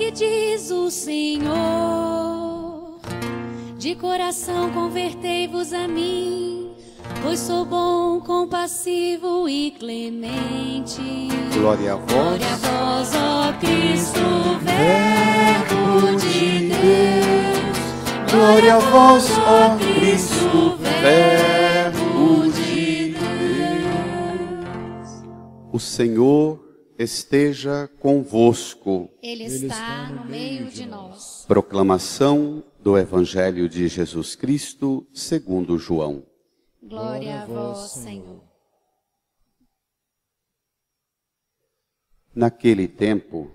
que diz o Senhor. De coração convertei-vos a mim, pois sou bom, compassivo e clemente. Glória a vós, ó Cristo, Verbo de Deus. glória a vós, ó Cristo, Verbo de Deus. O Senhor esteja convosco. Ele está no meio de nós. Proclamação do Evangelho de Jesus Cristo segundo João. Glória a vós, Senhor. Naquele tempo,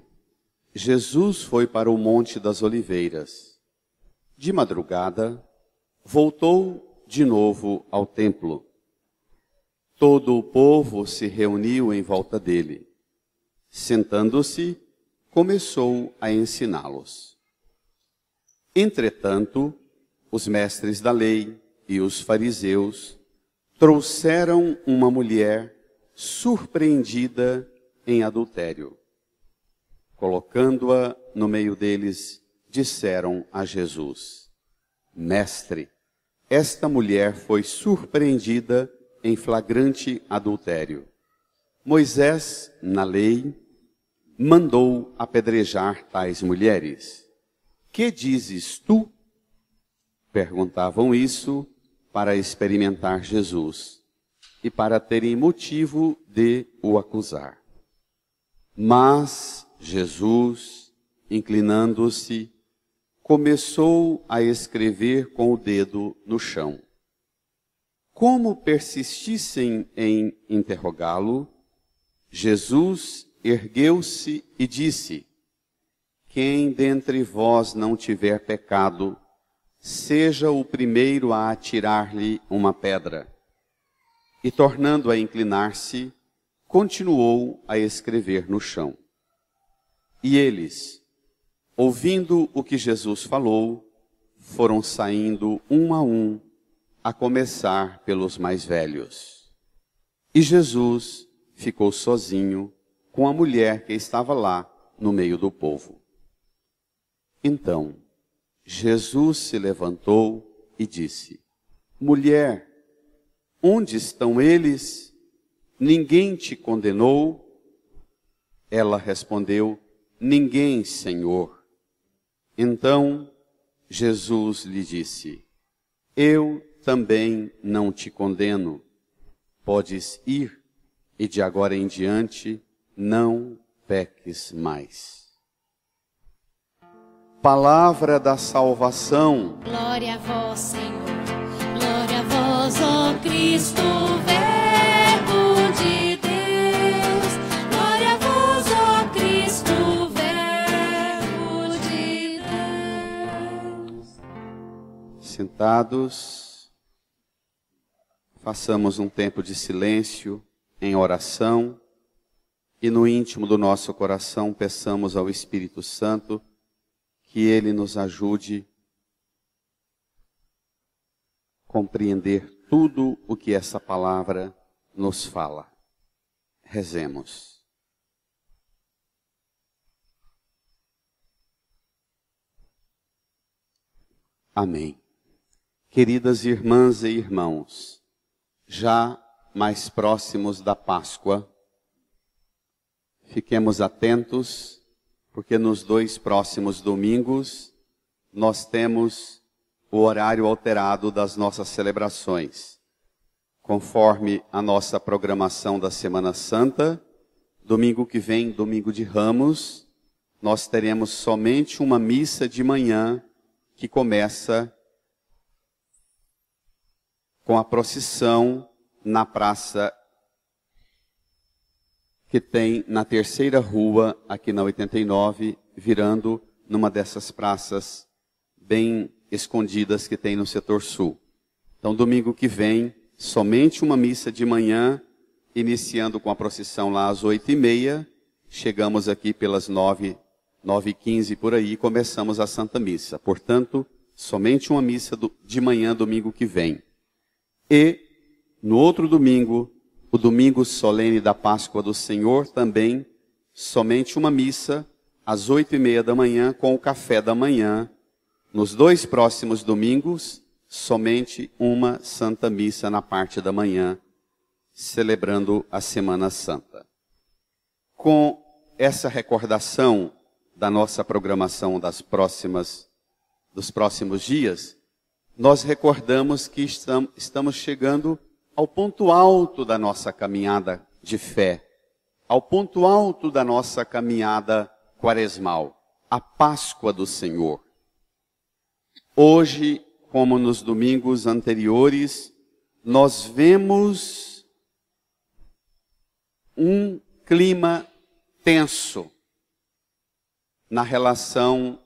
Jesus foi para o Monte das Oliveiras. De madrugada, voltou de novo ao templo. Todo o povo se reuniu em volta dele. Sentando-se, começou a ensiná-los. Entretanto, os mestres da lei e os fariseus trouxeram uma mulher surpreendida em adultério. Colocando-a no meio deles, disseram a Jesus: Mestre, esta mulher foi surpreendida em flagrante adultério. Moisés, na lei, mandou apedrejar tais mulheres. Que dizes tu? Perguntavam isso para experimentar Jesus e para terem motivo de o acusar. Mas Jesus, inclinando-se, começou a escrever com o dedo no chão. Como persistissem em interrogá-lo, Jesus ergueu-se e disse: Quem dentre vós não tiver pecado, seja o primeiro a atirar-lhe uma pedra. E tornando a inclinar-se, continuou a escrever no chão. E eles, ouvindo o que Jesus falou, foram saindo um, a começar pelos mais velhos. E Jesus ficou sozinho com a mulher que estava lá no meio do povo. Então, Jesus se levantou e disse: Mulher, onde estão eles? Ninguém te condenou? Ela respondeu: Ninguém, Senhor. Então, Jesus lhe disse: Eu também não te condeno. Podes ir e de agora em diante não peques mais. Palavra da salvação. Glória a vós, Senhor. Glória a vós, ó Cristo, Verbo de Deus. Glória a vós, ó Cristo, Verbo de Deus. Sentados, façamos um tempo de silêncio em oração e no íntimo do nosso coração peçamos ao Espírito Santo que Ele nos ajude a compreender tudo o que essa palavra nos fala. Rezemos. Amém. Queridas irmãs e irmãos, já mais próximos da Páscoa, fiquemos atentos, porque nos 2 próximos domingos nós temos o horário alterado das nossas celebrações. Conforme a nossa programação da Semana Santa, domingo que vem, domingo de Ramos, nós teremos somente uma missa de manhã que começa com a procissão na praça que tem na terceira rua, aqui na 89, virando numa dessas praças bem escondidas que tem no setor sul. Então, domingo que vem, somente uma missa de manhã, iniciando com a procissão lá às 8h30, chegamos aqui pelas 9h15 por aí, e começamos a Santa Missa. Portanto, somente uma missa de manhã, domingo que vem. E, no outro domingo, o domingo solene da Páscoa do Senhor, também somente uma missa às 8:30 da manhã, com o café da manhã. Nos 2 próximos domingos, somente uma Santa Missa na parte da manhã, celebrando a Semana Santa. Com essa recordação da nossa programação dos próximos dias, nós recordamos que estamos chegando ao ponto alto da nossa caminhada de fé, ao ponto alto da nossa caminhada quaresmal, a Páscoa do Senhor. Hoje, como nos domingos anteriores, nós vemos um clima tenso na relação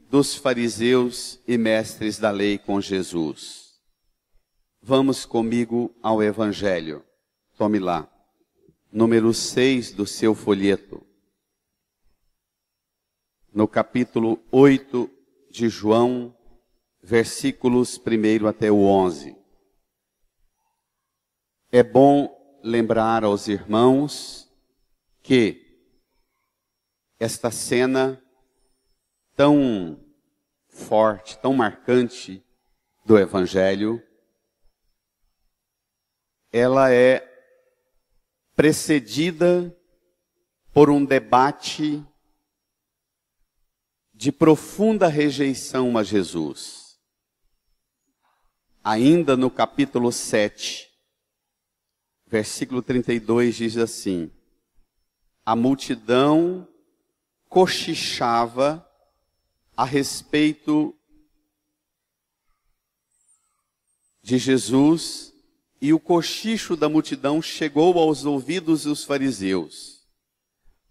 dos fariseus e mestres da lei com Jesus. Vamos comigo ao Evangelho. Tome lá, número 6 do seu folheto. No capítulo 8 de João, versículos 1 até o 11. É bom lembrar aos irmãos que esta cena tão forte, tão marcante do Evangelho, ela é precedida por um debate de profunda rejeição a Jesus. Ainda no capítulo 7, versículo 32 diz assim: a multidão cochichava a respeito de Jesus, e o cochicho da multidão chegou aos ouvidos dos fariseus.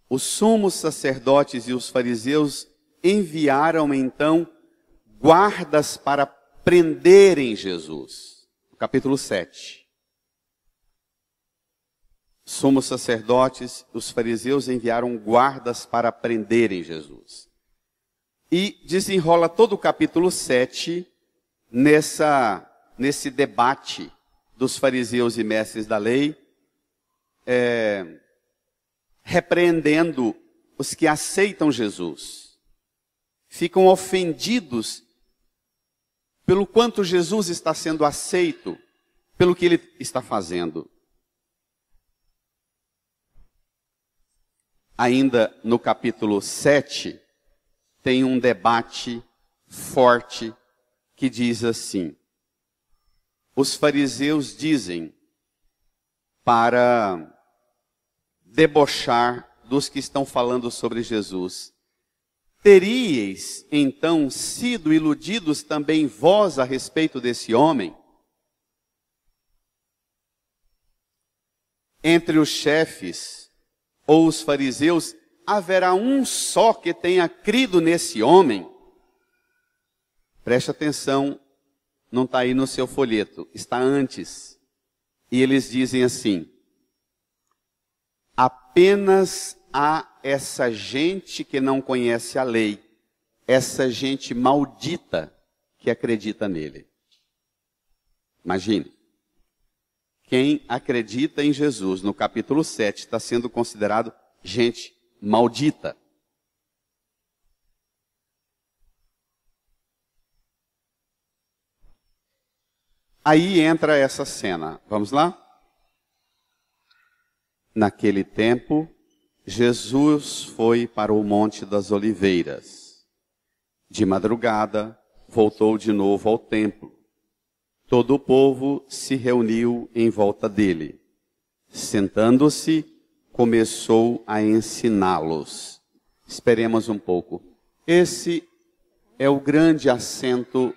Os sumos sacerdotes e os fariseus enviaram então guardas para prenderem Jesus. Capítulo 7. Sumos sacerdotes, os fariseus enviaram guardas para prenderem Jesus. E desenrola todo o capítulo 7 nesse debate dos fariseus e mestres da lei, repreendendo os que aceitam Jesus. Ficam ofendidos pelo quanto Jesus está sendo aceito, pelo que ele está fazendo. Ainda no capítulo 7, tem um debate forte que diz assim: os fariseus dizem, para debochar dos que estão falando sobre Jesus: teríeis então sido iludidos também vós a respeito desse homem? Entre os chefes ou os fariseus, haverá um só que tenha crido nesse homem? Preste atenção, não está aí no seu folheto, está antes. E eles dizem assim: apenas há essa gente que não conhece a lei, essa gente maldita que acredita nele. Imagine. Quem acredita em Jesus no capítulo 7 está sendo considerado gente maldita. Aí entra essa cena. Vamos lá? Naquele tempo, Jesus foi para o Monte das Oliveiras. De madrugada, voltou de novo ao templo. Todo o povo se reuniu em volta dele. Sentando-se, começou a ensiná-los. Esperemos um pouco. Esse é o grande acento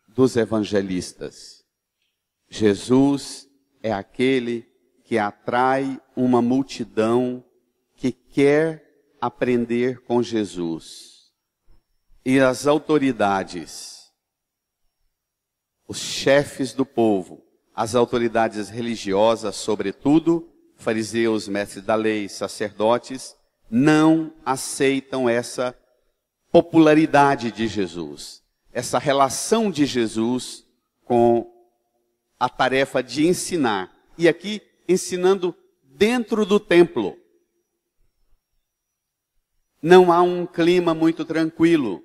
dos evangelistas. Jesus é aquele que atrai uma multidão que quer aprender com Jesus. E as autoridades, os chefes do povo, as autoridades religiosas, sobretudo, fariseus, mestres da lei, sacerdotes, não aceitam essa popularidade de Jesus, essa relação de Jesus com a tarefa de ensinar. E aqui, ensinando dentro do templo. Não há um clima muito tranquilo.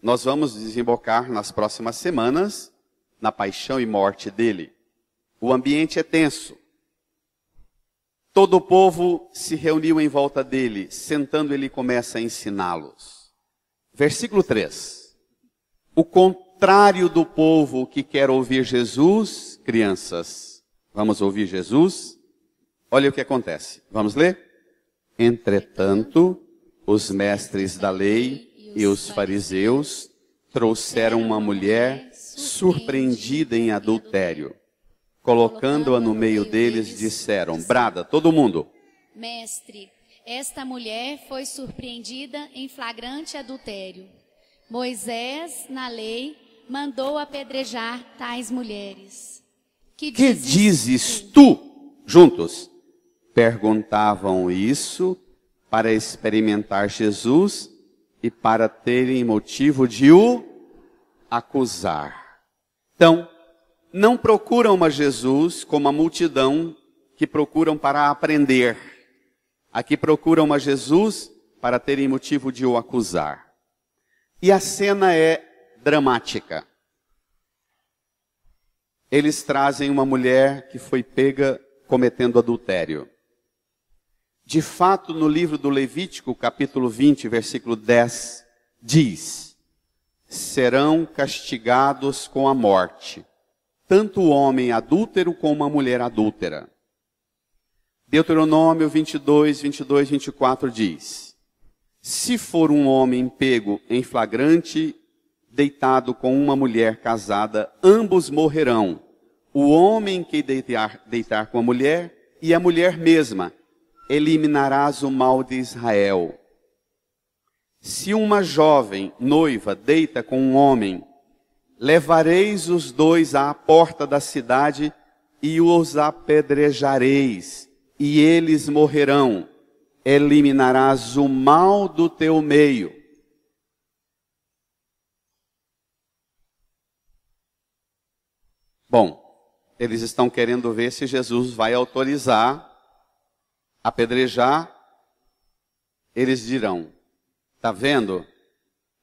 Nós vamos desembocar nas próximas semanas na paixão e morte dele. O ambiente é tenso. Todo o povo se reuniu em volta dele, sentando ele começa a ensiná-los. Versículo 3. O contrário do povo que quer ouvir Jesus, crianças, vamos ouvir Jesus? Olha o que acontece. Vamos ler? Entretanto, os mestres da lei e os fariseus trouxeram uma mulher surpreendida em adultério. Colocando-a no meio deles, disseram, brada, todo mundo. Mestre, esta mulher foi surpreendida em flagrante adultério. Moisés, na lei, mandou apedrejar tais mulheres. Que dizes tu? Juntos. Perguntavam isso para experimentar Jesus e para terem motivo de o acusar. Então, não procuram a Jesus como a multidão que procuram para aprender. Aqui procuram a Jesus para terem motivo de o acusar. E a cena é dramática. Eles trazem uma mulher que foi pega cometendo adultério. De fato, no livro do Levítico, capítulo 20, versículo 10, diz: serão castigados com a morte, tanto o homem adúltero como a mulher adúltera. Deuteronômio 22, 22, 24 diz: se for um homem pego em flagrante, deitado com uma mulher casada, ambos morrerão. O homem que deitar com a mulher e a mulher mesma, eliminarás o mal de Israel. Se uma jovem noiva deita com um homem, levareis os dois à porta da cidade e os apedrejareis, e eles morrerão. Eliminarás o mal do teu meio. Bom, eles estão querendo ver se Jesus vai autorizar apedrejar. Eles dirão, tá vendo?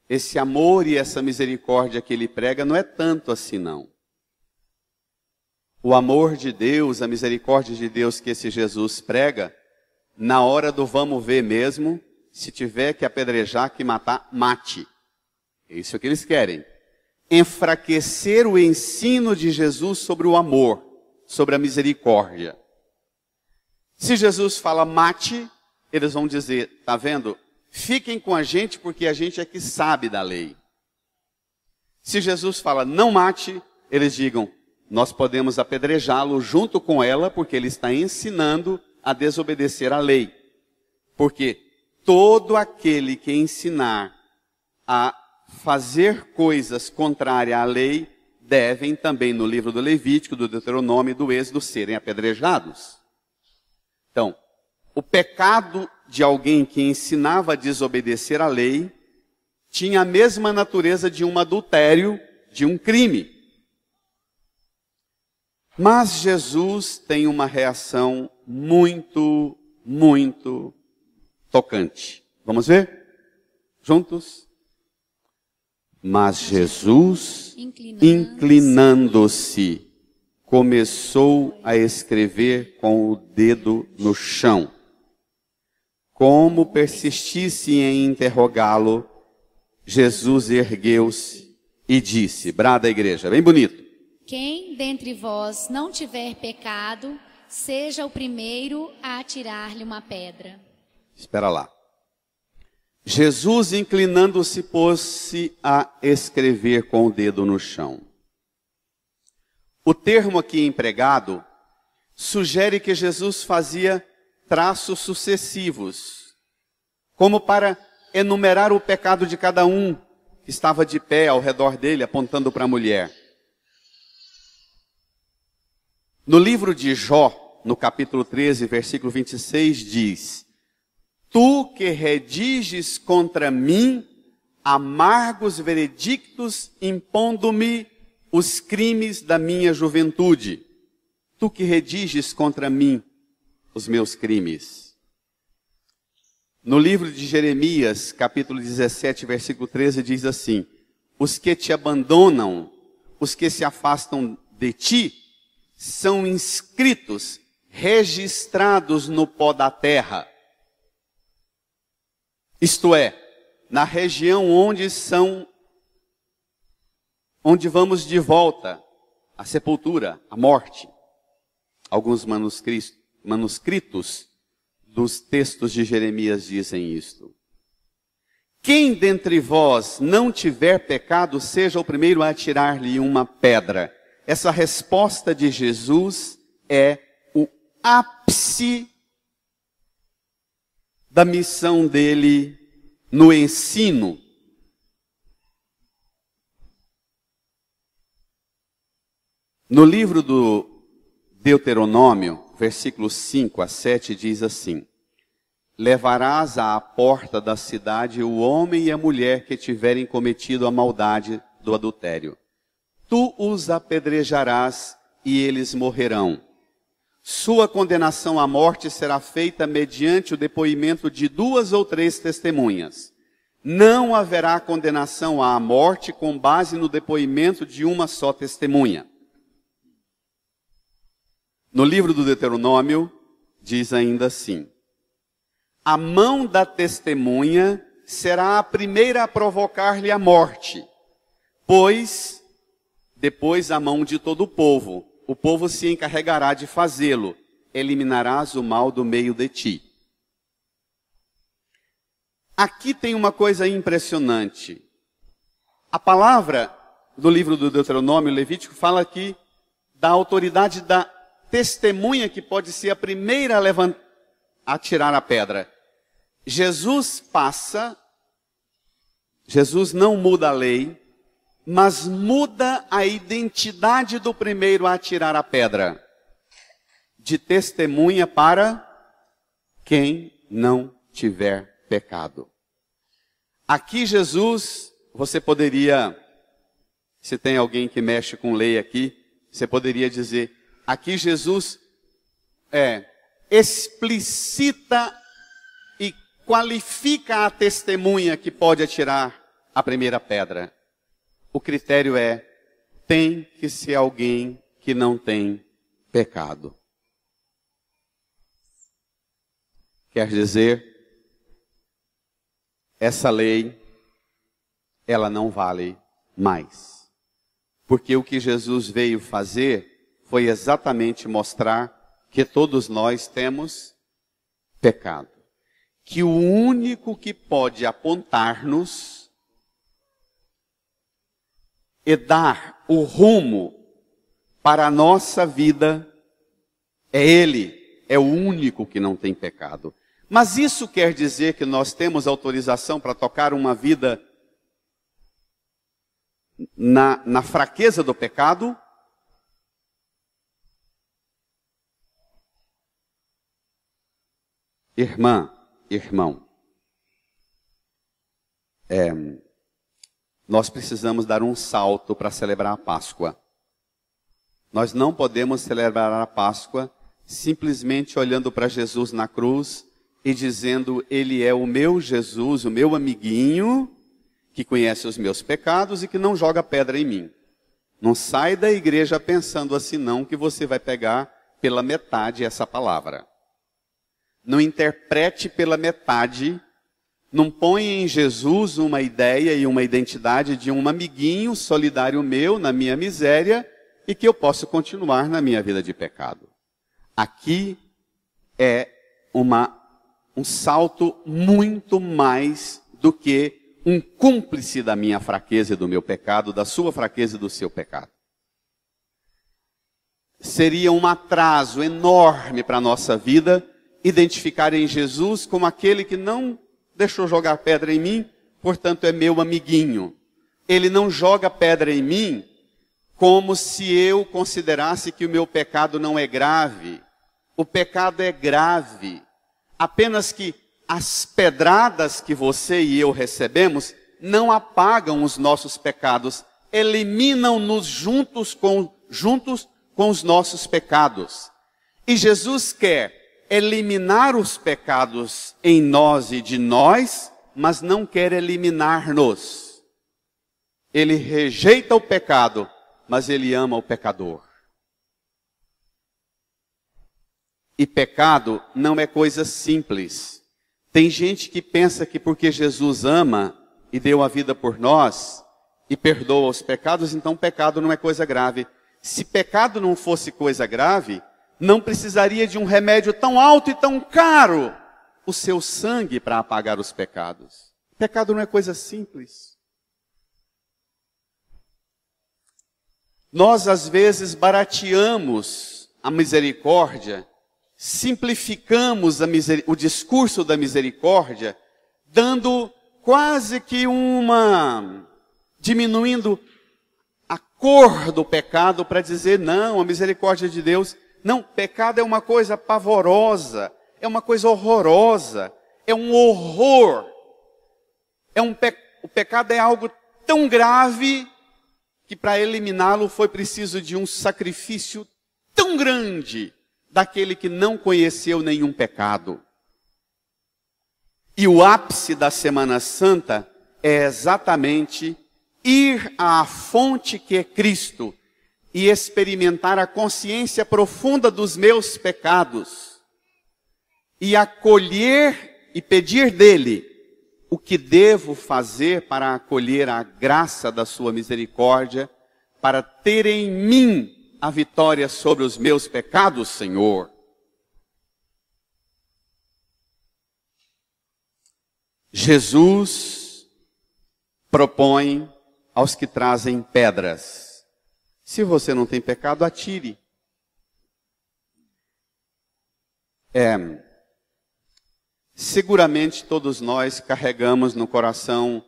Esse amor e essa misericórdia que ele prega não é tanto assim não. O amor de Deus, a misericórdia de Deus que esse Jesus prega, na hora do vamos ver mesmo, se tiver que apedrejar, que matar, mate. É isso que eles querem. Enfraquecer o ensino de Jesus sobre o amor, sobre a misericórdia. Se Jesus fala mate, eles vão dizer, tá vendo? Fiquem com a gente porque a gente é que sabe da lei. Se Jesus fala não mate, eles digam, nós podemos apedrejá-lo junto com ela porque ele está ensinando a desobedecer a lei. Porque todo aquele que ensinar a fazer coisas contrárias à lei, devem também no livro do Levítico, do Deuteronômio e do Êxodo serem apedrejados. Então, o pecado de alguém que ensinava a desobedecer à lei tinha a mesma natureza de um adultério, de um crime. Mas Jesus tem uma reação muito, muito tocante. Vamos ver? Juntos? Mas Jesus, inclinando-se, começou a escrever com o dedo no chão. Como persistisse em interrogá-lo, Jesus ergueu-se e disse, brada a igreja, bem bonito. Quem dentre vós não tiver pecado, seja o primeiro a atirar-lhe uma pedra. Espera lá. Jesus, inclinando-se, pôs-se a escrever com o dedo no chão. O termo aqui empregado sugere que Jesus fazia traços sucessivos, como para enumerar o pecado de cada um que estava de pé ao redor dele, apontando para a mulher. No livro de Jó, no capítulo 13, versículo 26, diz: tu que rediges contra mim amargos veredictos, impondo-me os crimes da minha juventude. Tu que rediges contra mim os meus crimes. No livro de Jeremias, capítulo 17, versículo 13, diz assim: os que te abandonam, os que se afastam de ti, são inscritos, registrados no pó da terra. Isto é, na região onde vamos de volta, a sepultura, a morte. Alguns manuscritos dos textos de Jeremias dizem isto. Quem dentre vós não tiver pecado, seja o primeiro a atirar-lhe uma pedra. Essa resposta de Jesus é o ápice da missão dele no ensino. No livro do Deuteronômio, versículos 5 a 7, diz assim: levarás à porta da cidade o homem e a mulher que tiverem cometido a maldade do adultério. Tu os apedrejarás e eles morrerão. Sua condenação à morte será feita mediante o depoimento de 2 ou 3 testemunhas. Não haverá condenação à morte com base no depoimento de uma só testemunha. No livro do Deuteronômio, diz ainda assim: a mão da testemunha será a primeira a provocar-lhe a morte, pois depois a mão de todo o povo se encarregará de fazê-lo, eliminarás o mal do meio de ti. Aqui tem uma coisa impressionante. A palavra do livro do Deuteronômio, Levítico, fala aqui da autoridade da testemunha que pode ser a primeira a tirar a pedra. Jesus não muda a lei, mas muda a identidade do primeiro a atirar a pedra. De testemunha para quem não tiver pecado. Aqui Jesus, você poderia, se tem alguém que mexe com lei aqui, você poderia dizer, aqui Jesus explicita e qualifica a testemunha que pode atirar a primeira pedra. O critério tem que ser alguém que não tem pecado. Quer dizer, essa lei, ela não vale mais. Porque o que Jesus veio fazer foi exatamente mostrar que todos nós temos pecado. Que o único que pode apontar-nos e dar o rumo para a nossa vida é Ele. É o único que não tem pecado. Mas isso quer dizer que nós temos autorização para tocar uma vida na fraqueza do pecado? Irmã, irmão, nós precisamos dar um salto para celebrar a Páscoa. Nós não podemos celebrar a Páscoa simplesmente olhando para Jesus na cruz e dizendo, Ele é o meu Jesus, o meu amiguinho, que conhece os meus pecados e que não joga pedra em mim. Não sai da igreja pensando assim não, que você vai pegar pela metade essa palavra. Não interprete pela metade, não põe em Jesus uma ideia e uma identidade de um amiguinho solidário meu na minha miséria e que eu posso continuar na minha vida de pecado. Aqui é um salto muito mais do que um cúmplice da minha fraqueza e do meu pecado, da sua fraqueza e do seu pecado. Seria um atraso enorme para a nossa vida identificar em Jesus como aquele que não deixou jogar pedra em mim, portanto é meu amiguinho. Ele não joga pedra em mim como se eu considerasse que o meu pecado não é grave. O pecado é grave. Apenas que as pedradas que você e eu recebemos não apagam os nossos pecados, eliminam-nos juntos com os nossos pecados. E Jesus quer eliminar os pecados em nós e de nós, mas não quer eliminar-nos. Ele rejeita o pecado, mas ele ama o pecador. E pecado não é coisa simples. Tem gente que pensa que porque Jesus ama e deu a vida por nós e perdoa os pecados, então pecado não é coisa grave. Se pecado não fosse coisa grave, não precisaria de um remédio tão alto e tão caro, o seu sangue para apagar os pecados. Pecado não é coisa simples. Nós às vezes barateamos a misericórdia, simplificamos o discurso da misericórdia, dando quase que diminuindo a cor do pecado para dizer, não, a misericórdia de Deus. Não, pecado é uma coisa pavorosa, é uma coisa horrorosa, é um horror. O pecado é algo tão grave que para eliminá-lo foi preciso de um sacrifício tão grande daquele que não conheceu nenhum pecado. E o ápice da Semana Santa é exatamente ir à fonte que é Cristo e experimentar a consciência profunda dos meus pecados e acolher e pedir dele o que devo fazer para acolher a graça da sua misericórdia, para ter em mim a vitória sobre os meus pecados, Senhor. Jesus propõe aos que trazem pedras: se você não tem pecado, atire. Seguramente todos nós carregamos no coração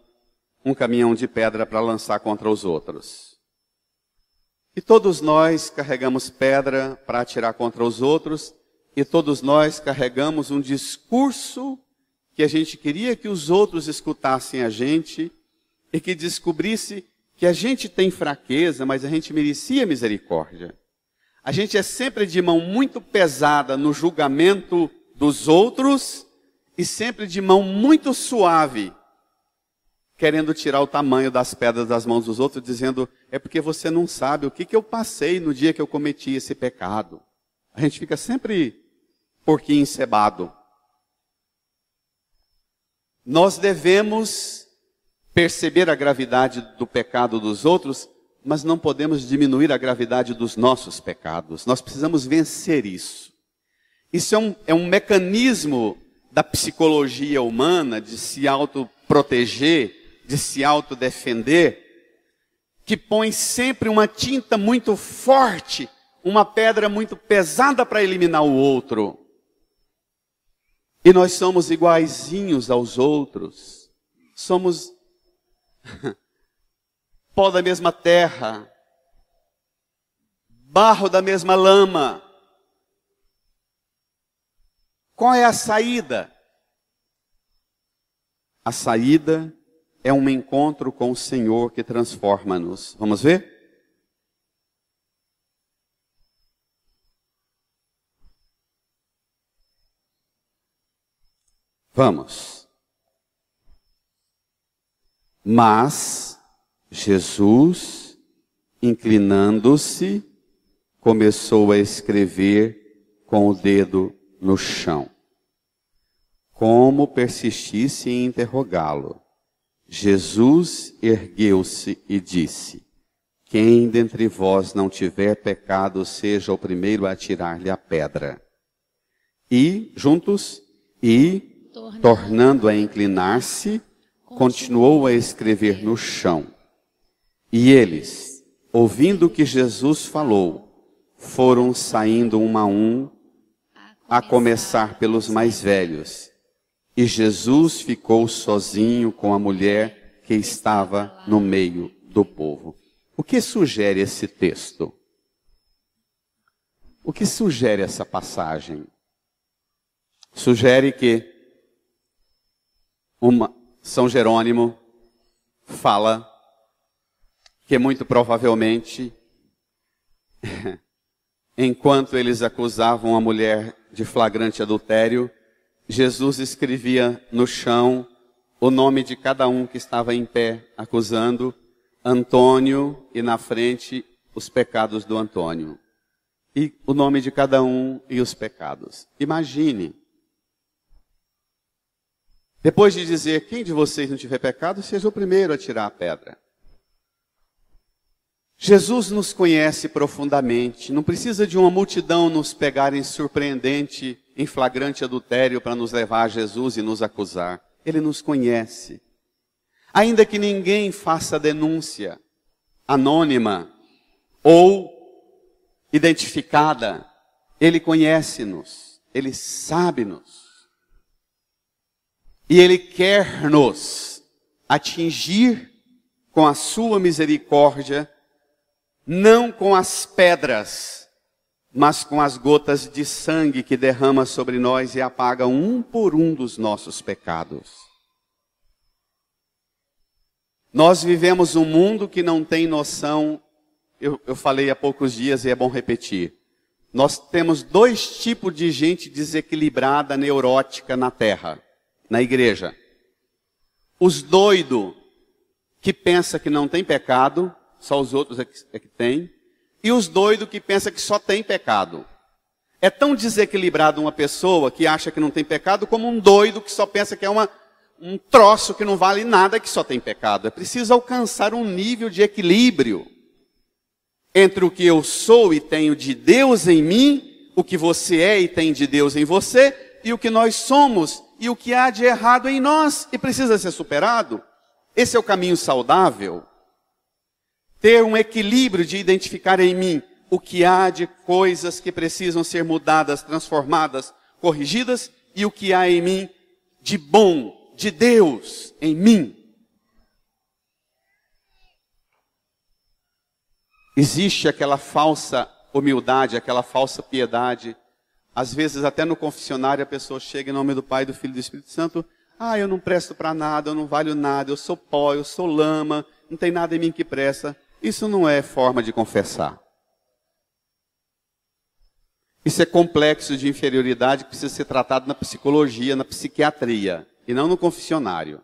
um caminhão de pedra para lançar contra os outros. E todos nós carregamos pedra para atirar contra os outros, e todos nós carregamos um discurso que a gente queria que os outros escutassem a gente, e que descobrisse que a gente tem fraqueza, mas a gente merecia misericórdia. A gente é sempre de mão muito pesada no julgamento dos outros, e sempre de mão muito suave, querendo tirar o tamanho das pedras das mãos dos outros, dizendo, é porque você não sabe o que eu passei no dia que eu cometi esse pecado. A gente fica sempre porquinho encebado. Nós devemos perceber a gravidade do pecado dos outros, mas não podemos diminuir a gravidade dos nossos pecados. Nós precisamos vencer isso. Isso é um mecanismo da psicologia humana de se autoproteger, de se autodefender, que põe sempre uma tinta muito forte, uma pedra muito pesada para eliminar o outro. E nós somos iguaizinhos aos outros. Somos pó da mesma terra, barro da mesma lama. Qual é a saída? A saída é um encontro com o Senhor que transforma-nos. Vamos ver? Vamos. Mas Jesus, inclinando-se, começou a escrever com o dedo no chão. Como persistisse em interrogá-lo, Jesus ergueu-se e disse, quem dentre vós não tiver pecado, seja o primeiro a atirar-lhe a pedra. E, juntos, tornando a inclinar-se, continuou a escrever no chão. E eles, ouvindo o que Jesus falou, foram saindo um a um, a começar pelos mais velhos. E Jesus ficou sozinho com a mulher que estava no meio do povo. O que sugere esse texto? O que sugere essa passagem? Sugere que São Jerônimo fala que muito provavelmente enquanto eles acusavam a mulher de flagrante adultério, Jesus escrevia no chão o nome de cada um que estava em pé acusando Antônio e na frente os pecados do Antônio. E o nome de cada um e os pecados. Imagine. Depois de dizer, quem de vocês não tiver pecado, seja o primeiro a tirar a pedra. Jesus nos conhece profundamente. Não precisa de uma multidão nos pegar em surpreendente, em flagrante adultério para nos levar a Jesus e nos acusar. Ele nos conhece. Ainda que ninguém faça denúncia anônima ou identificada, Ele conhece-nos, Ele sabe-nos. E Ele quer nos atingir com a sua misericórdia, não com as pedras, mas com as gotas de sangue que derrama sobre nós e apaga um por um dos nossos pecados. Nós vivemos um mundo que não tem noção, eu falei há poucos dias e é bom repetir. Nós temos dois tipos de gente desequilibrada, neurótica na terra, na igreja. Os doidos que pensam que não tem pecado, só os outros é que tem. E os doidos que pensam que só tem pecado. É tão desequilibrado uma pessoa que acha que não tem pecado, como um doido que só pensa que é um troço que não vale nada, que só tem pecado. É preciso alcançar um nível de equilíbrio entre o que eu sou e tenho de Deus em mim, o que você é e tem de Deus em você, e o que nós somos e o que há de errado em nós e precisa ser superado. Esse é o caminho saudável. Ter um equilíbrio de identificar em mim o que há de coisas que precisam ser mudadas, transformadas, corrigidas, e o que há em mim de bom, de Deus em mim. Existe aquela falsa humildade, aquela falsa piedade. Às vezes até no confessionário a pessoa chega em nome do Pai, do Filho e do Espírito Santo. Eu não presto para nada, eu não valho nada, eu sou pó, eu sou lama, não tem nada em mim que presta. Isso não é forma de confessar. Isso é complexo de inferioridade que precisa ser tratado na psicologia, na psiquiatria, e não no confessionário.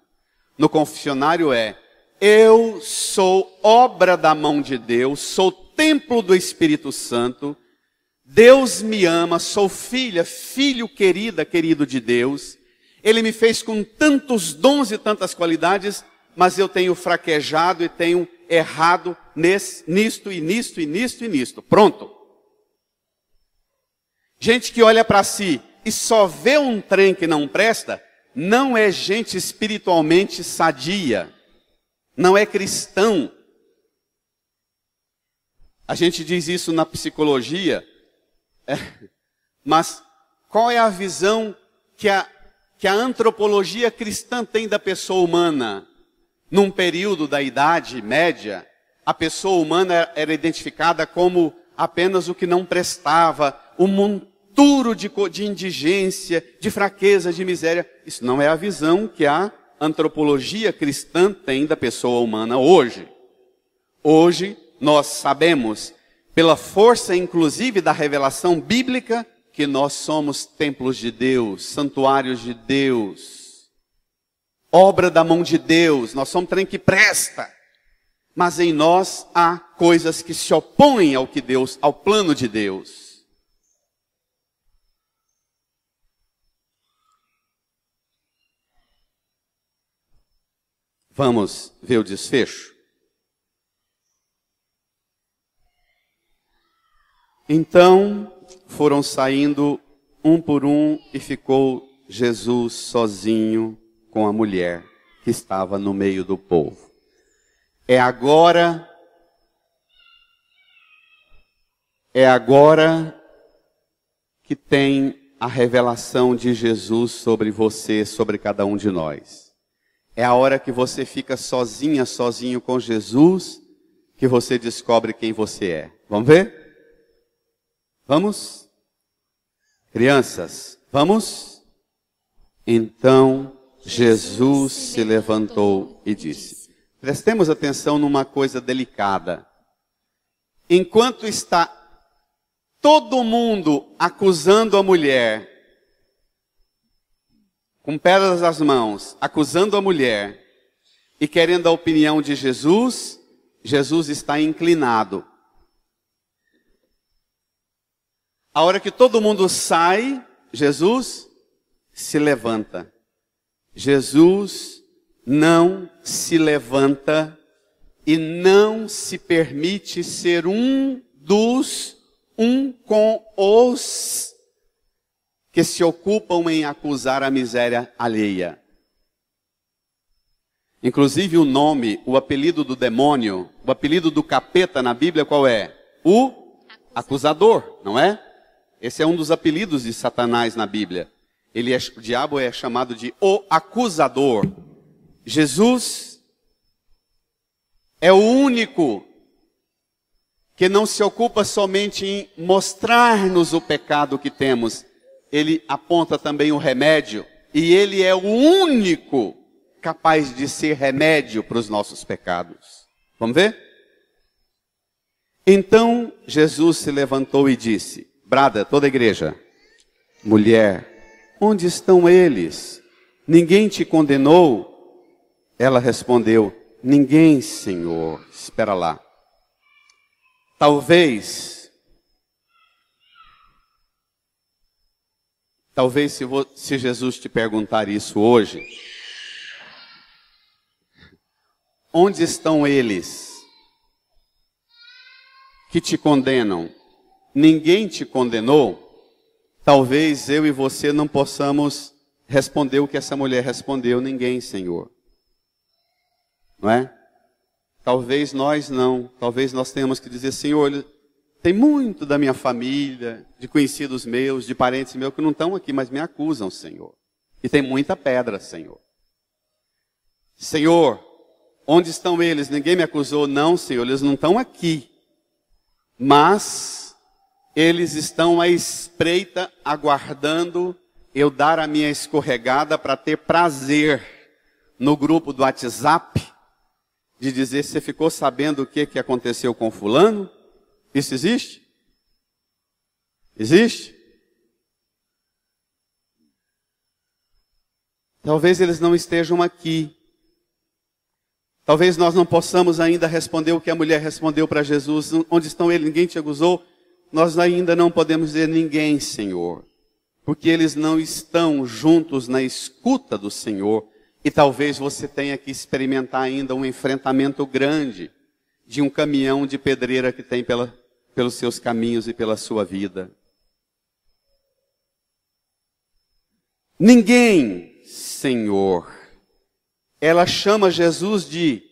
No confessionário eu sou obra da mão de Deus, sou templo do Espírito Santo, Deus me ama, sou filha, filho querida, querido de Deus, Ele me fez com tantos dons e tantas qualidades, mas eu tenho fraquejado e tenho errado nisto e nisto e nisto e nisto. Pronto. Gente que olha para si e só vê um trem que não presta, não é gente espiritualmente sadia. Não é cristão. A gente diz isso na psicologia, mas qual é a visão que a antropologia cristã tem da pessoa humana? Num período da Idade Média, a pessoa humana era identificada como apenas o que não prestava, um monturo de indigência, de fraqueza, de miséria. Isso não é a visão que a antropologia cristã tem da pessoa humana hoje. Hoje, nós sabemos, pela força inclusive da revelação bíblica, que nós somos templos de Deus, santuários de Deus, obra da mão de Deus, nós somos trem que presta. Mas em nós há coisas que se opõem ao plano de Deus. Vamos ver o desfecho? Então foram saindo um por um e ficou Jesus sozinho com a mulher que estava no meio do povo. É agora que tem a revelação de Jesus sobre você, sobre cada um de nós. É a hora que você fica sozinha, sozinho com Jesus, que você descobre quem você é. Vamos ver? Vamos? Crianças, vamos? Então Jesus se levantou e disse. Prestemos atenção numa coisa delicada. Enquanto está todo mundo acusando a mulher, com pedras nas mãos, acusando a mulher e querendo a opinião de Jesus, Jesus está inclinado. A hora que todo mundo sai, Jesus se levanta. Jesus não se levanta e não se permite ser um com os que se ocupam em acusar a miséria alheia. Inclusive o nome, o apelido do demônio, o apelido do capeta na Bíblia qual é? O acusador, não é? Esse é um dos apelidos de Satanás na Bíblia. O diabo é chamado de o acusador. Jesus é o único que não se ocupa somente em mostrar-nos o pecado que temos. Ele aponta também o remédio. E ele é o único capaz de ser remédio para os nossos pecados. Vamos ver? Então Jesus se levantou e disse, brada toda a igreja, mulher, onde estão eles? Ninguém te condenou? Ela respondeu, ninguém, Senhor. Espera lá. Talvez se Jesus te perguntar isso hoje, onde estão eles que te condenam? Ninguém te condenou? Talvez eu e você não possamos responder o que essa mulher respondeu, ninguém, Senhor. Não é? Talvez nós não. Talvez nós tenhamos que dizer, Senhor, tem muito da minha família, de conhecidos meus, de parentes meus que não estão aqui, mas me acusam, Senhor. E tem muita pedra, Senhor. Senhor, onde estão eles? Ninguém me acusou. Não, Senhor, eles não estão aqui. Mas eles estão à espreita, aguardando eu dar a minha escorregada para ter prazer no grupo do WhatsApp, de dizer, você ficou sabendo o que aconteceu com fulano? Isso existe? Existe? Talvez eles não estejam aqui. Talvez nós não possamos ainda responder o que a mulher respondeu para Jesus. Onde estão eles? Ninguém te acusou? Nós ainda não podemos dizer ninguém, Senhor. Porque eles não estão juntos na escuta do Senhor. E talvez você tenha que experimentar ainda um enfrentamento grande de um caminhão de pedreira que tem pelos seus caminhos e pela sua vida. Ninguém, Senhor. Ela chama Jesus de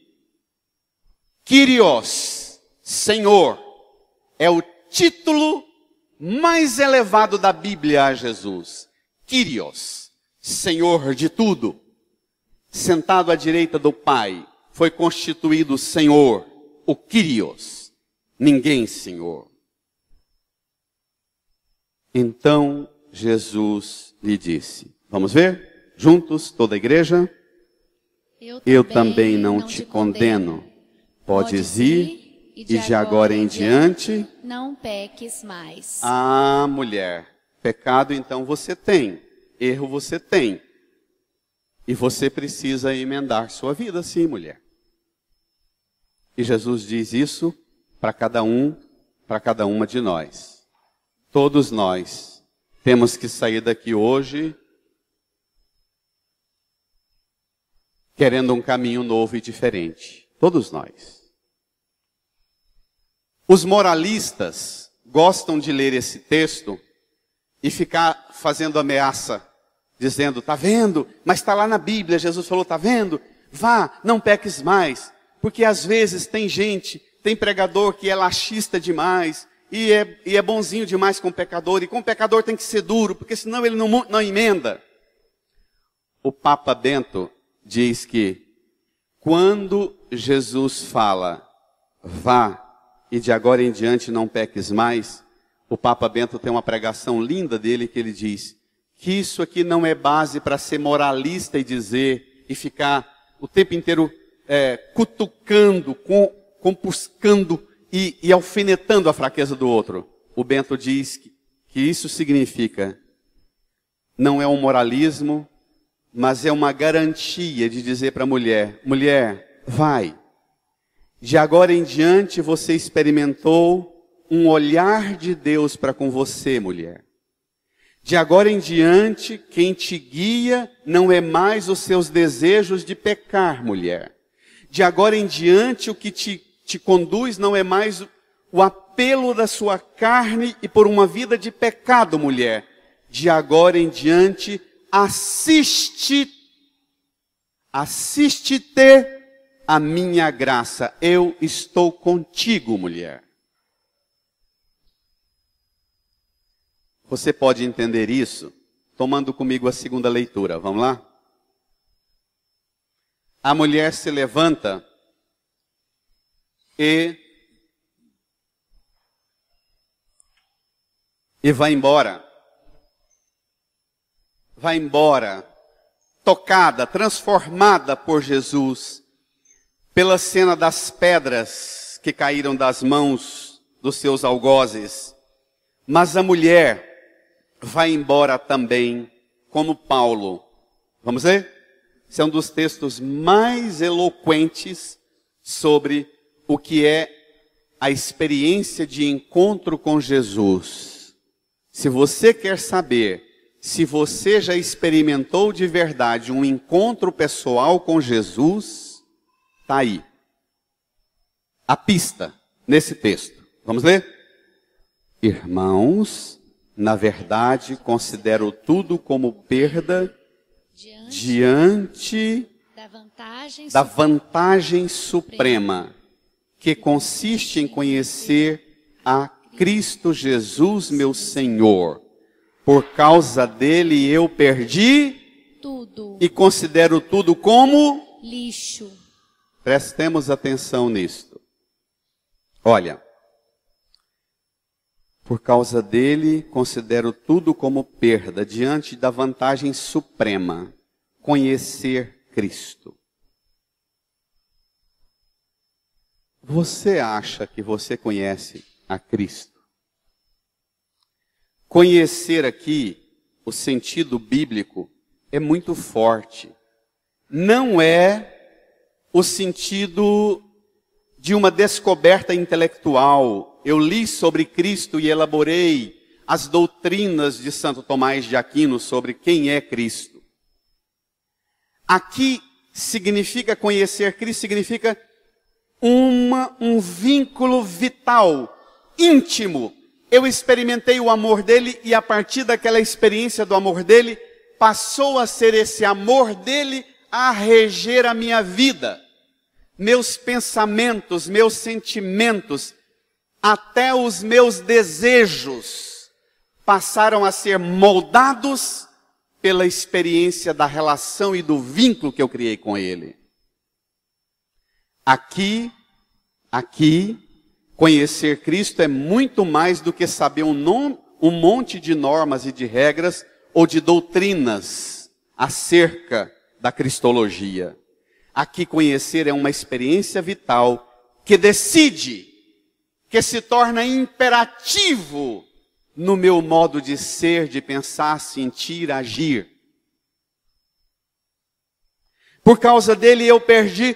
Kyrios, Senhor. É o título mais elevado da Bíblia a Jesus. Kyrios, Senhor de tudo. Sentado à direita do Pai, foi constituído Senhor, o Kyrios. Ninguém, Senhor. Então Jesus lhe disse, vamos ver? Juntos, toda a igreja? Eu também não te condeno. Podes ir e de agora em diante não peques mais. Ah, mulher, pecado então você tem, erro você tem. E você precisa emendar sua vida, sim, mulher. E Jesus diz isso para cada uma de nós. Todos nós temos que sair daqui hoje querendo um caminho novo e diferente. Todos nós. Os moralistas gostam de ler esse texto e ficar fazendo ameaça, dizendo, tá vendo? Mas está lá na Bíblia, Jesus falou, tá vendo? Vá, não peques mais. Porque às vezes tem pregador que é laxista demais, e é bonzinho demais com o pecador, e com o pecador tem que ser duro, porque senão ele não emenda. O Papa Bento diz que quando Jesus fala, vá, e de agora em diante não peques mais, o Papa Bento tem uma pregação linda dele que ele diz que isso aqui não é base para ser moralista e dizer, e ficar o tempo inteiro cutucando, compuscando e alfinetando a fraqueza do outro. o Bento diz que isso significa, não é um moralismo, mas é uma garantia de dizer para a mulher, mulher, vai. De agora em diante você experimentou um olhar de Deus para com você, mulher. De agora em diante, quem te guia não é mais os seus desejos de pecar, mulher. De agora em diante, o que te conduz não é mais o apelo da sua carne e por uma vida de pecado, mulher. De agora em diante, assiste-te a minha graça. Eu estou contigo, mulher. Você pode entender isso tomando comigo a segunda leitura. Vamos lá? A mulher se levanta e vai embora. Vai embora, tocada, transformada por Jesus, pela cena das pedras que caíram das mãos dos seus algozes. Mas a mulher vai embora também, como Paulo. Vamos ler? Esse é um dos textos mais eloquentes sobre o que é a experiência de encontro com Jesus. Se você quer saber se você já experimentou de verdade um encontro pessoal com Jesus, está aí. A pista nesse texto. Vamos ler? Irmãos, na verdade, considero tudo como perda diante da vantagem suprema, que consiste em conhecer a Cristo Jesus, meu Senhor. Por causa dele eu perdi tudo e considero tudo como lixo. Prestemos atenção nisto. Olha. Por causa dele, considero tudo como perda, diante da vantagem suprema, conhecer Cristo. Você acha que você conhece a Cristo? Conhecer aqui, o sentido bíblico, é muito forte. Não é o sentido de uma descoberta intelectual. Eu li sobre Cristo e elaborei as doutrinas de Santo Tomás de Aquino sobre quem é Cristo. Aqui significa conhecer Cristo, significa um vínculo vital, íntimo. Eu experimentei o amor dele e a partir daquela experiência do amor dele, passou a ser esse amor dele a reger a minha vida. Meus pensamentos, meus sentimentos, até os meus desejos passaram a ser moldados pela experiência da relação e do vínculo que eu criei com ele. Aqui, conhecer Cristo é muito mais do que saber um monte de normas e de regras ou de doutrinas acerca da cristologia. Aqui conhecer é uma experiência vital que decide, que se torna imperativo no meu modo de ser, de pensar, sentir, agir. Por causa dele eu perdi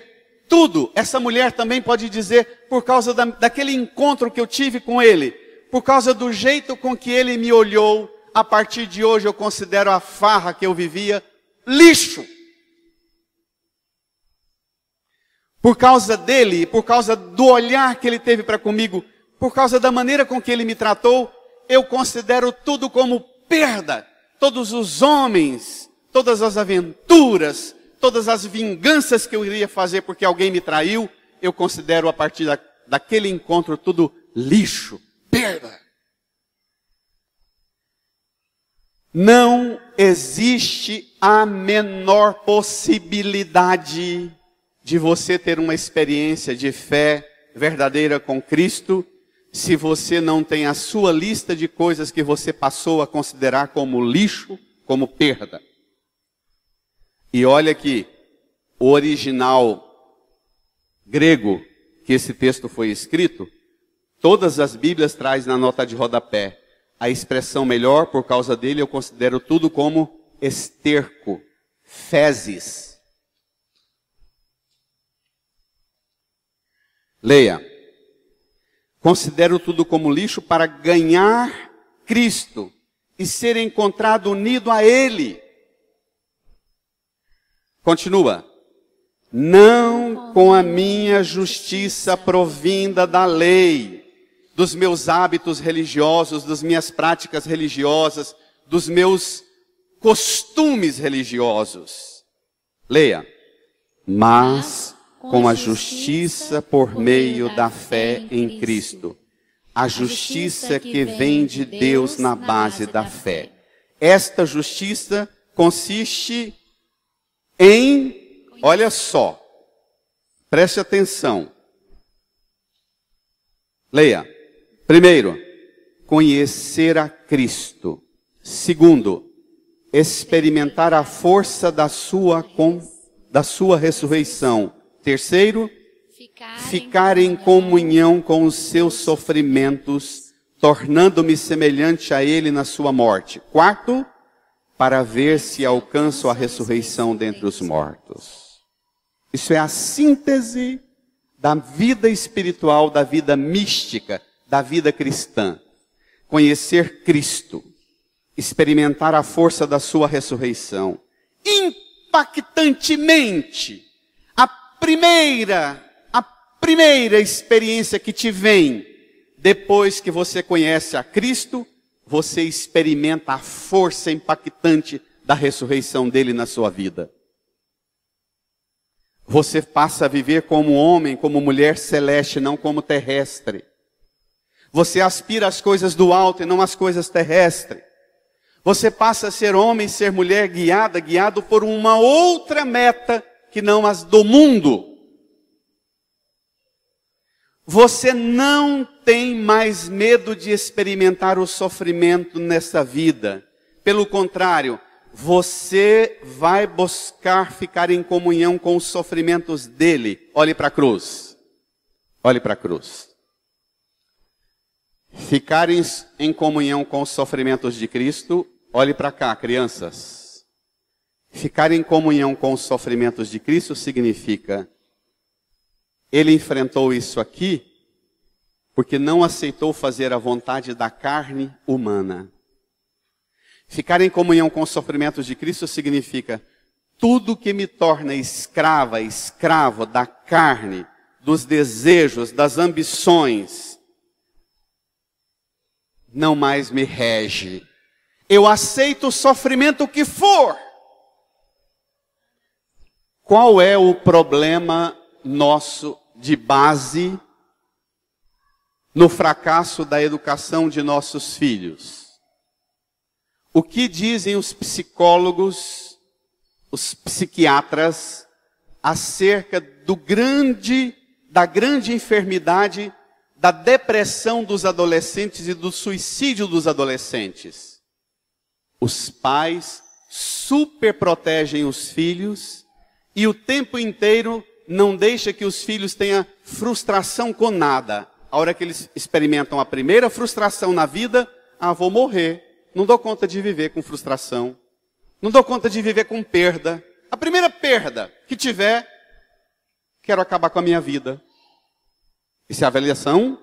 tudo. Essa mulher também pode dizer, por causa daquele encontro que eu tive com ele, por causa do jeito com que ele me olhou, a partir de hoje eu considero a farra que eu vivia lixo. Por causa dele, por causa do olhar que ele teve para comigo, por causa da maneira com que ele me tratou, eu considero tudo como perda. Todos os homens, todas as aventuras, todas as vinganças que eu iria fazer porque alguém me traiu, eu considero a partir daquele encontro tudo lixo, perda. Não existe a menor possibilidade de você ter uma experiência de fé verdadeira com Cristo, se você não tem a sua lista de coisas que você passou a considerar como lixo, como perda. E olha que o original grego que esse texto foi escrito, Todas as Bíblias trazem na nota de rodapé a expressão melhor, por causa dele eu considero tudo como esterco, fezes. Leia. Considero tudo como lixo para ganhar Cristo e ser encontrado unido a Ele. Continua. Não com a minha justiça provinda da lei, dos meus hábitos religiosos, das minhas práticas religiosas, dos meus costumes religiosos. Leia. Mas com a justiça por meio da fé em Cristo. A justiça que vem de Deus na base da fé. Esta justiça consiste em, olha só, preste atenção. Leia. Primeiro, conhecer a Cristo. Segundo, experimentar a força da sua ressurreição. Terceiro, ficar em comunhão com os seus sofrimentos, tornando-me semelhante a ele na sua morte. Quarto, para ver se alcanço a ressurreição dentre os mortos. Isso é a síntese da vida espiritual, da vida mística, da vida cristã. Conhecer Cristo, experimentar a força da sua ressurreição. Impactantemente, a primeira experiência que te vem, depois que você conhece a Cristo, você experimenta a força impactante da ressurreição dele na sua vida. Você passa a viver como homem, como mulher celeste, não como terrestre. Você aspira às coisas do alto e não às coisas terrestres. Você passa a ser homem, ser mulher guiado por uma outra meta que não as do mundo. Você não tem mais medo de experimentar o sofrimento nessa vida. Pelo contrário, você vai buscar ficar em comunhão com os sofrimentos dele. Olhe para a cruz. Olhe para a cruz. Ficar em comunhão com os sofrimentos de Cristo. Olhe para cá, crianças. Ficar em comunhão com os sofrimentos de Cristo significa: ele enfrentou isso aqui porque não aceitou fazer a vontade da carne humana. Ficar em comunhão com os sofrimentos de Cristo significa: tudo que me torna escravo da carne, dos desejos, das ambições, não mais me rege. Eu aceito o sofrimento que for. Qual é o problema nosso de base no fracasso da educação de nossos filhos? O que dizem os psicólogos, os psiquiatras, acerca da grande enfermidade da depressão dos adolescentes e do suicídio dos adolescentes? Os pais superprotegem os filhos e o tempo inteiro não deixa que os filhos tenham frustração com nada. A hora que eles experimentam a primeira frustração na vida, vou morrer. Não dou conta de viver com frustração. Não dou conta de viver com perda. A primeira perda que tiver, quero acabar com a minha vida. Isso é a avaliação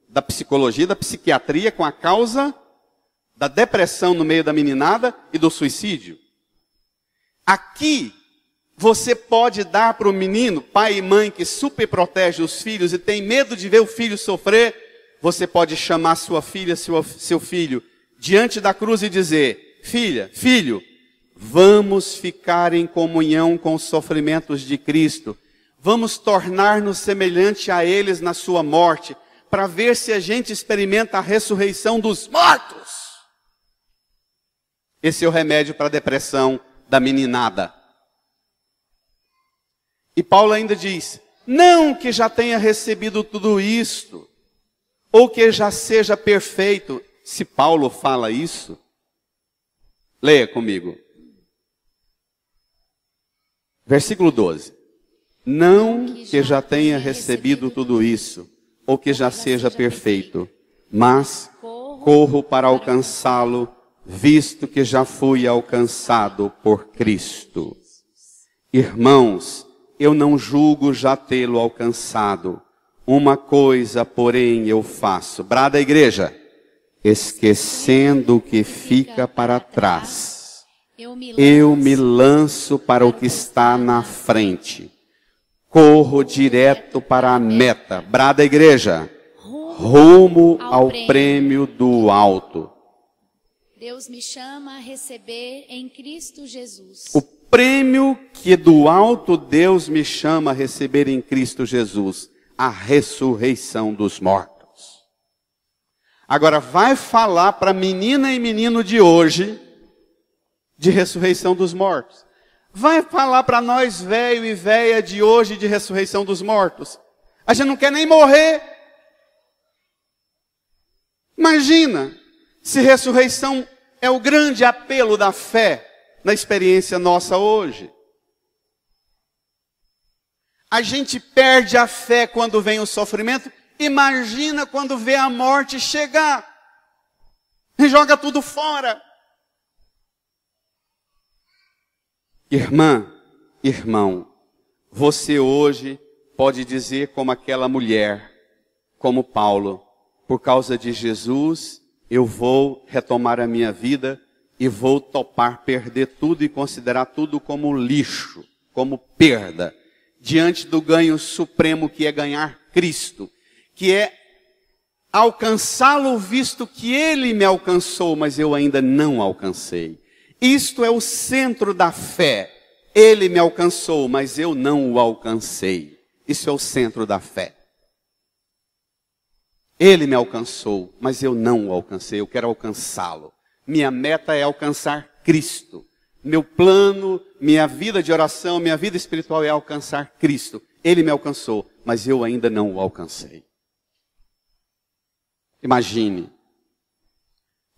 da psicologia, da psiquiatria com a causa da depressão no meio da meninada e do suicídio. Aqui, você pode dar para o menino, pai e mãe que superprotege os filhos e tem medo de ver o filho sofrer, você pode chamar sua filha, seu filho, diante da cruz e dizer: filha, filho, vamos ficar em comunhão com os sofrimentos de Cristo. Vamos tornar-nos semelhante a eles na sua morte, para ver se a gente experimenta a ressurreição dos mortos. Esse é o remédio para a depressão da meninada. E Paulo ainda diz: não que já tenha recebido tudo isto, ou que já seja perfeito. Se Paulo fala isso, leia comigo. Versículo 12. Não que já tenha recebido tudo isso, ou que já seja perfeito, mas corro para alcançá-lo, visto que já fui alcançado por Cristo. Irmãos, eu não julgo já tê-lo alcançado. Uma coisa, porém, eu faço. Brada a igreja. Esquecendo o que fica para trás, eu me lanço para o que está na frente. Corro direto para a meta. Brada a igreja. Rumo ao prêmio do alto. Deus me chama a receber em Cristo Jesus. O prêmio que do alto Deus me chama a receber em Cristo Jesus. A ressurreição dos mortos. Agora vai falar para menina e menino de hoje de ressurreição dos mortos. Vai falar para nós velho e véia de hoje de ressurreição dos mortos. A gente não quer nem morrer. Imagina se ressurreição é o grande apelo da fé na experiência nossa hoje. A gente perde a fé quando vem o sofrimento. Imagina quando vê a morte chegar. E joga tudo fora. Irmã, irmão, você hoje pode dizer como aquela mulher, como Paulo, por causa de Jesus, eu vou retomar a minha vida e vou topar perder tudo e considerar tudo como lixo, como perda, diante do ganho supremo que é ganhar Cristo, que é alcançá-lo visto que Ele me alcançou, mas eu ainda não alcancei. Isto é o centro da fé. Ele me alcançou, mas eu não o alcancei. Isso é o centro da fé. Ele me alcançou, mas eu não o alcancei. Eu quero alcançá-lo. Minha meta é alcançar Cristo. Meu plano, minha vida de oração, minha vida espiritual é alcançar Cristo. Ele me alcançou, mas eu ainda não o alcancei. Imagine,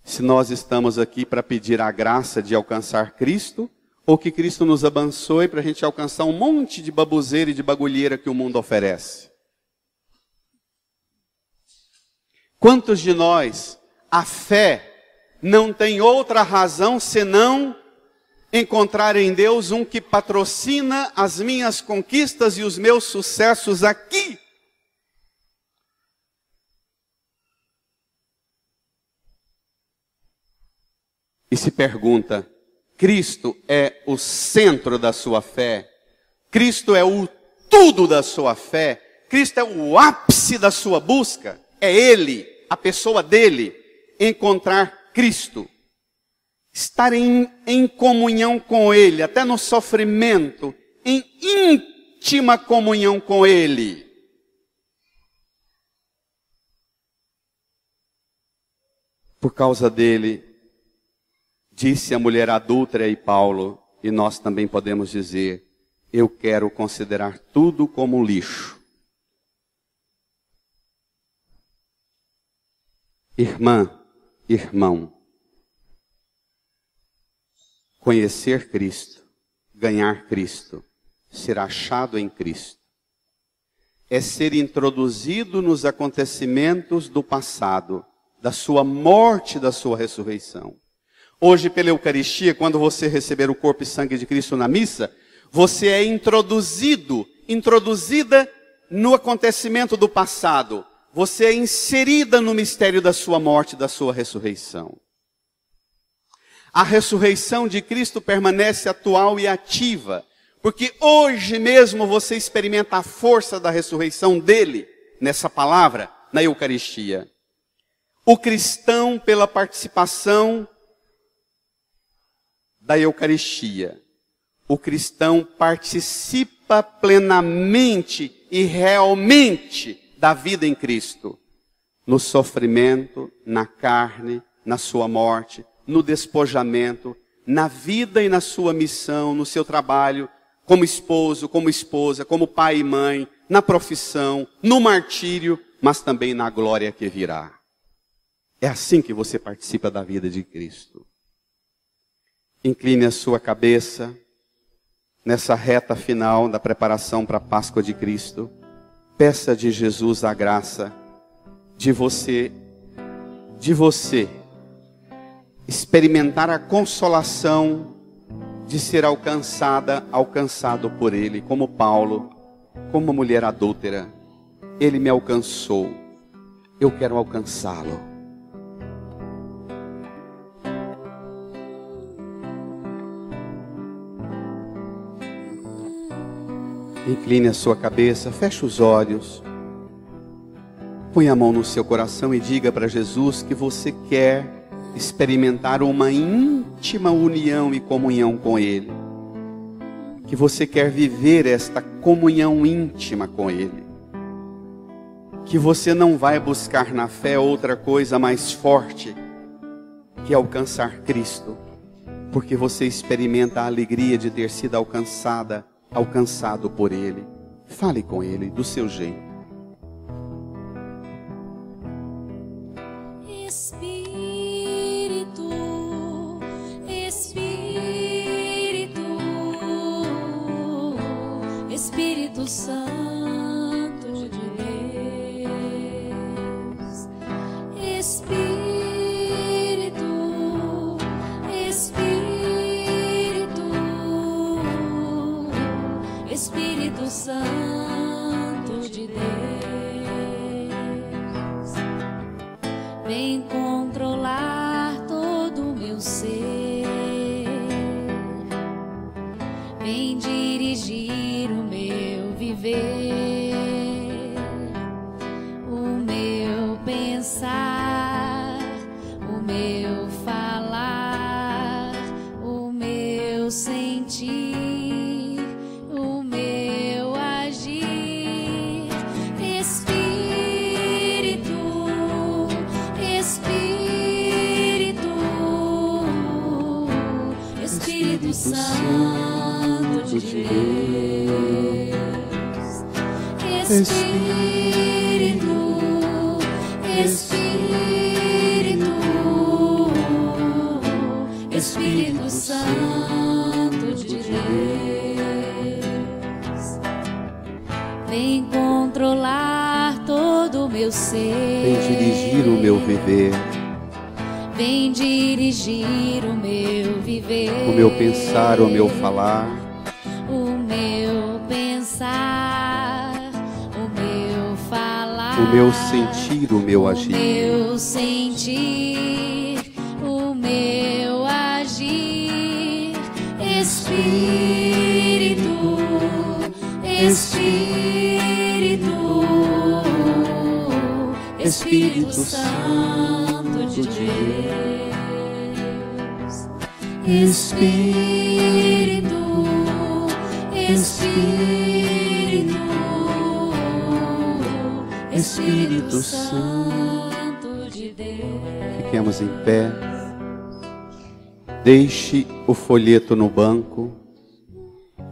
se nós estamos aqui para pedir a graça de alcançar Cristo, ou que Cristo nos abençoe para a gente alcançar um monte de baboseira e de bagulheira que o mundo oferece. Quantos de nós, a fé não tem outra razão senão encontrar em Deus um que patrocina as minhas conquistas e os meus sucessos aqui? E se pergunta, Cristo é o centro da sua fé? Cristo é o tudo da sua fé? Cristo é o ápice da sua busca? É Ele, a pessoa dele, encontrar Cristo. Estar em comunhão com Ele, até no sofrimento, em íntima comunhão com Ele. Por causa dele, disse a mulher adúltera e Paulo, e nós também podemos dizer, eu quero considerar tudo como lixo. Irmã, irmão, conhecer Cristo, ganhar Cristo, ser achado em Cristo, é ser introduzido nos acontecimentos do passado, da sua morte, da sua ressurreição. Hoje, pela Eucaristia, quando você receber o corpo e sangue de Cristo na missa, você é introduzida no acontecimento do passado. Você é inserida no mistério da sua morte, da sua ressurreição. A ressurreição de Cristo permanece atual e ativa, porque hoje mesmo você experimenta a força da ressurreição dele, nessa palavra, na Eucaristia. O cristão, pela participação da Eucaristia, o cristão participa plenamente e realmente da vida em Cristo, no sofrimento, na carne, na sua morte, no despojamento, na vida e na sua missão, no seu trabalho, como esposo, como esposa, como pai e mãe, na profissão, no martírio, mas também na glória que virá. É assim que você participa da vida de Cristo. Incline a sua cabeça nessa reta final da preparação para a Páscoa de Cristo. Peça de Jesus a graça de você experimentar a consolação de ser alcançado por Ele, como Paulo, como a mulher adúltera. Ele me alcançou, eu quero alcançá-lo. Incline a sua cabeça, feche os olhos, põe a mão no seu coração e diga para Jesus que você quer experimentar uma íntima união e comunhão com Ele, que você quer viver esta comunhão íntima com Ele, que você não vai buscar na fé outra coisa mais forte que alcançar Cristo, porque você experimenta a alegria de ter sido alcançado por Ele. Fale com Ele do seu jeito. Espírito Santo de Deus, Espírito Santo de Deus, vem controlar todo o meu ser, vem dirigir o meu viver, o meu pensar, o meu falar, o meu sentir, o meu agir. Espírito Santo de Deus, Espírito Santo de Deus, vem controlar todo o meu ser, vem dirigir o meu viver, vem dirigir o meu viver, o meu pensar, o meu falar, o meu pensar, o meu falar, o meu sentir, o meu agir, o meu sentir, o meu agir. Espírito Santo de Deus, Espírito Santo de Deus. Fiquemos em pé. Deixe o folheto no banco.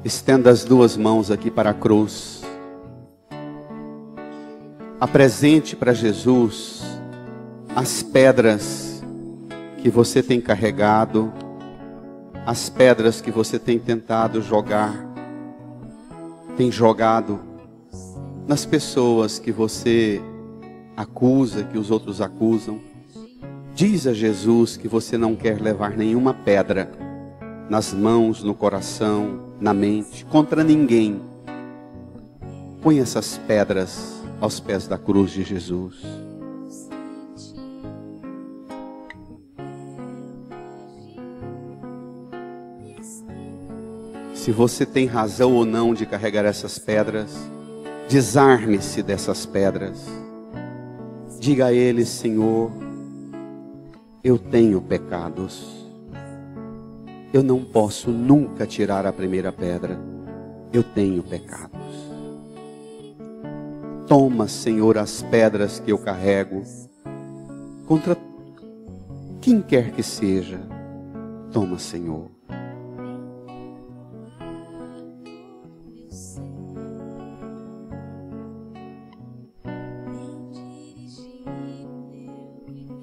Estenda as duas mãos aqui para a cruz. Apresente para Jesus as pedras que você tem carregado, as pedras que você tem tentado tem jogado nas pessoas que você acusa, que os outros acusam. Diz a Jesus que você não quer levar nenhuma pedra nas mãos, no coração, na mente, contra ninguém. Põe essas pedras aos pés da cruz de Jesus. Se você tem razão ou não de carregar essas pedras, desarme-se dessas pedras. Diga a Ele: Senhor, eu tenho pecados. Eu não posso nunca tirar a primeira pedra. Eu tenho pecados. Toma, Senhor, as pedras que eu carrego contra quem quer que seja. Toma, Senhor.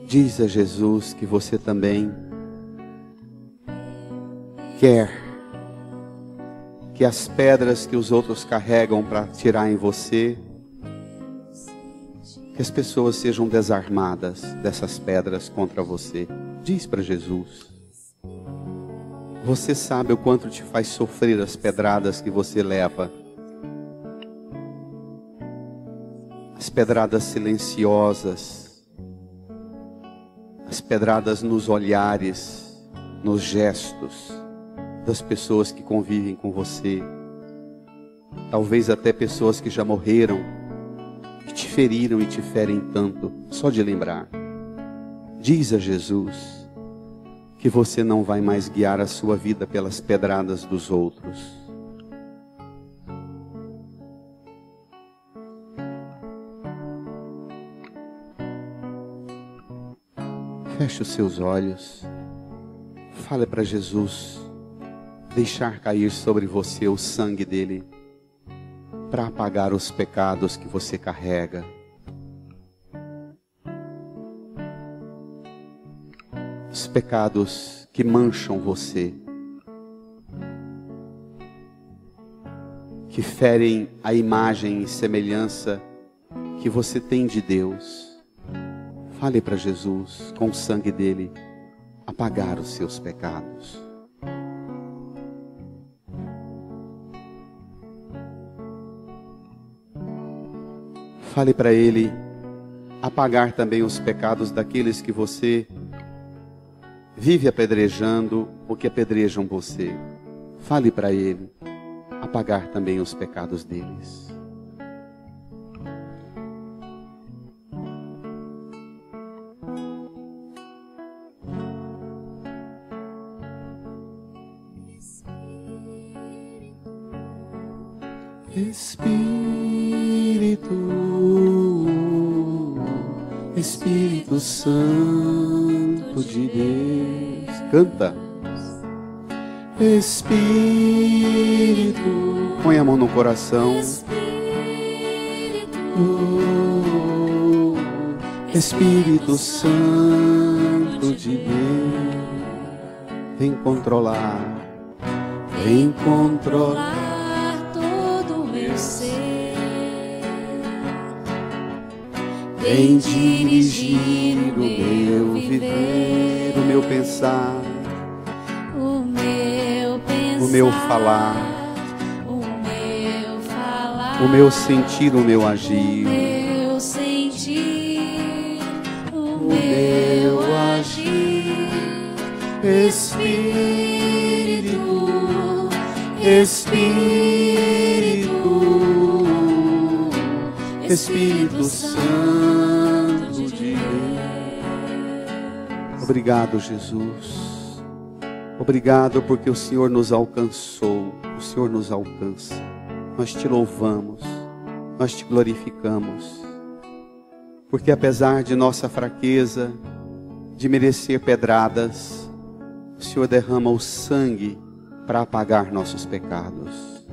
Diz a Jesus que você também quer que as pedras que os outros carregam para tirar em você Que as pessoas sejam desarmadas dessas pedras contra você. Diz para Jesus. Você sabe o quanto te faz sofrer as pedradas que você leva. As pedradas silenciosas. As pedradas nos olhares, nos gestos das pessoas que convivem com você. Talvez até pessoas que já morreram, que te feriram e te ferem tanto, só de lembrar. Diz a Jesus que você não vai mais guiar a sua vida pelas pedradas dos outros. Feche os seus olhos. Fale para Jesus deixar cair sobre você o sangue dele para apagar os pecados que você carrega. Os pecados que mancham você, que ferem a imagem e semelhança que você tem de Deus. Fale para Jesus, com o sangue dele, apagar os seus pecados. Fale para ele apagar também os pecados daqueles que você vive apedrejando ou que apedrejam você. Fale para ele apagar também os pecados deles. Espírito Santo de Deus. Canta. Espírito. Põe a mão no coração. Espírito Santo de Deus. Vem controlar. Vem controlar. Vem dirigir o meu viver, o meu pensar, o meu falar, o meu sentir, o meu agir, o meu agir. Espírito, Espírito Santo de Deus. Obrigado, Jesus. Obrigado porque o Senhor nos alcançou. O Senhor nos alcança. Nós te louvamos. Nós te glorificamos. Porque apesar de nossa fraqueza, de merecer pedradas, o Senhor derrama o sangue para apagar nossos pecados.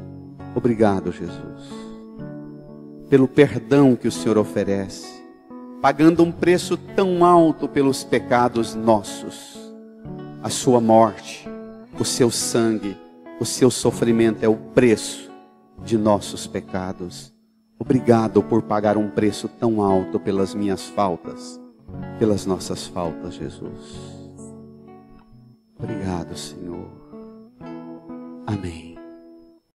Obrigado, Jesus, pelo perdão que o Senhor oferece, pagando um preço tão alto pelos pecados nossos. A sua morte, o seu sangue, o seu sofrimento é o preço de nossos pecados. Obrigado por pagar um preço tão alto pelas minhas faltas, pelas nossas faltas, Jesus. Obrigado, Senhor. Amém.